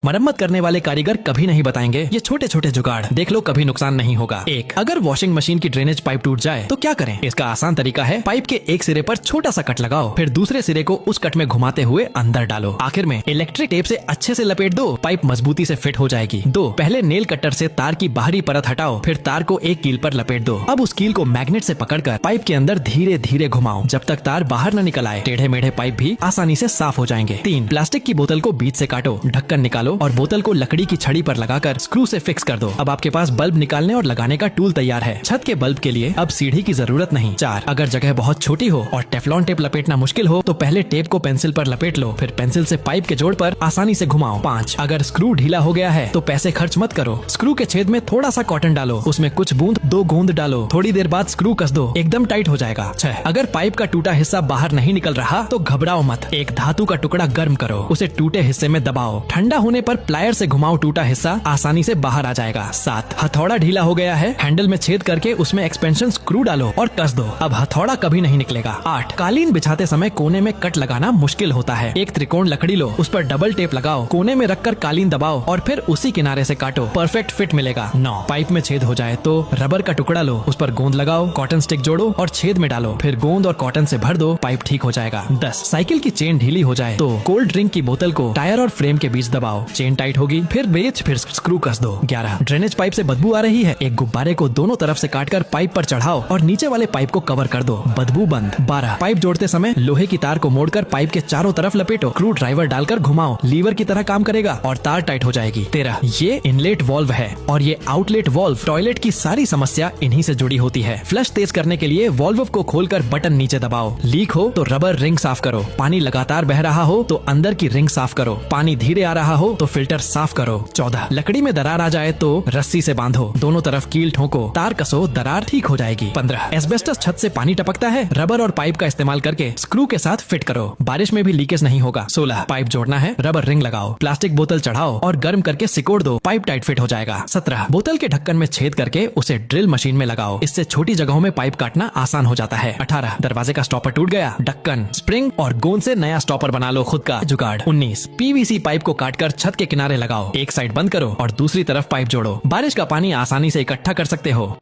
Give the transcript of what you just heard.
मरम्मत करने वाले कारीगर कभी नहीं बताएंगे ये छोटे छोटे जुगाड़ देख लो, कभी नुकसान नहीं होगा। एक, अगर वॉशिंग मशीन की ड्रेनेज पाइप टूट जाए तो क्या करें? इसका आसान तरीका है, पाइप के एक सिरे पर छोटा सा कट लगाओ, फिर दूसरे सिरे को उस कट में घुमाते हुए अंदर डालो। आखिर में इलेक्ट्रिक टेप से अच्छे से लपेट दो, पाइप मजबूती से फिट हो जाएगी। 2, पहले नेल कटर से तार की बाहरी परत हटाओ, फिर तार को एक कील पर लपेट दो। अब उस कील को मैग्नेट से पकड़कर पाइप के अंदर धीरे धीरे घुमाओ जब तक तार बाहर न निकल आए। टेढ़े मेढ़े पाइप भी आसानी से साफ हो जाएंगे। 3, प्लास्टिक की बोतल को बीच से काटो, ढक्कन निकालो और बोतल को लकड़ी की छड़ी पर लगाकर स्क्रू से फिक्स कर दो। अब आपके पास बल्ब निकालने और लगाने का टूल तैयार है। छत के बल्ब के लिए अब सीढ़ी की जरूरत नहीं। 4, अगर जगह बहुत छोटी हो और टेफ्लॉन टेप लपेटना मुश्किल हो तो पहले टेप को पेंसिल पर लपेट लो, फिर पेंसिल से पाइप के जोड़ पर आसानी से घुमाओ। 5, अगर स्क्रू ढीला हो गया है तो पैसे खर्च मत करो, स्क्रू के छेद में थोड़ा सा कॉटन डालो, उसमें कुछ बूंद 2 गोंद डालो, थोड़ी देर बाद स्क्रू कस दो, एकदम टाइट हो जाएगा। 6, अगर पाइप का टूटा हिस्सा बाहर नहीं निकल रहा तो घबराओ मत, एक धातु का टुकड़ा गर्म करो, उसे टूटे हिस्से में दबाओ, ठंडा होने पर प्लायर से घुमाओ, टूटा हिस्सा आसानी से बाहर आ जाएगा। 7, हथौड़ा ढीला हो गया है, हैंडल में छेद करके उसमें एक्सपेंशन स्क्रू डालो और कस दो, अब हथौड़ा कभी नहीं निकलेगा। 8, कालीन बिछाते समय कोने में कट लगाना मुश्किल होता है, एक त्रिकोण लकड़ी लो, उस पर डबल टेप लगाओ, कोने में रखकर कालीन दबाओ और फिर उसी किनारे से काटो, परफेक्ट फिट मिलेगा। 9, पाइप में छेद हो जाए तो रबर का टुकड़ा लो, उस पर गोंद लगाओ, कॉटन स्टिक जोड़ो और छेद में डालो, फिर गोंद और कॉटन से भर दो, पाइप ठीक हो जाएगा। 10, साइकिल की चेन ढीली हो जाए तो कोल्ड ड्रिंक की बोतल को टायर और फ्रेम के बीच दबाओ, चेन टाइट होगी, फिर स्क्रू कस दो। 11, ड्रेनेज पाइप से बदबू आ रही है, एक गुब्बारे को दोनों तरफ से काटकर पाइप पर चढ़ाओ और नीचे वाले पाइप को कवर कर दो, बदबू बंद। 12, पाइप जोड़ते समय लोहे की तार को मोड़कर पाइप के चारों तरफ लपेटो, स्क्रू ड्राइवर डालकर घुमाओ, लीवर की तरह काम करेगा और तार टाइट हो जाएगी। 13, ये इनलेट वॉल्व है और ये आउटलेट वॉल्व, टॉयलेट की सारी समस्या इन्हीं से जुड़ी होती है। फ्लश तेज करने के लिए वॉल्व को खोलकर बटन नीचे दबाओ, लीक हो तो रबर रिंग साफ करो, पानी लगातार बह रहा हो तो अंदर की रिंग साफ करो, पानी धीरे आ रहा हो तो फिल्टर साफ करो। 14, लकड़ी में दरार आ जाए तो रस्सी से बांधो, दोनों तरफ कील ठोको, तार कसो, दरार ठीक हो जाएगी। 15, एस्बेस्टस छत से पानी टपकता है, रबर और पाइप का इस्तेमाल करके स्क्रू के साथ फिट करो, बारिश में भी लीकेज नहीं होगा। 16, पाइप जोड़ना है, रबर रिंग लगाओ, प्लास्टिक बोतल चढ़ाओ और गर्म करके सिकोड़ दो, पाइप टाइट फिट हो जाएगा। 17, बोतल के ढक्कन में छेद करके उसे ड्रिल मशीन में लगाओ, इससे छोटी जगहों में पाइप काटना आसान हो जाता है। 18, दरवाजे का स्टॉपर टूट गया, ढक्कन, स्प्रिंग और गोंद से नया स्टॉपर बना लो खुद का जुगाड़। 19, पीवीसी पाइप को काटकर छत के किनारे लगाओ, एक साइड बंद करो और दूसरी तरफ पाइप जोड़ो, बारिश का पानी आसानी से इकट्ठा कर सकते हो।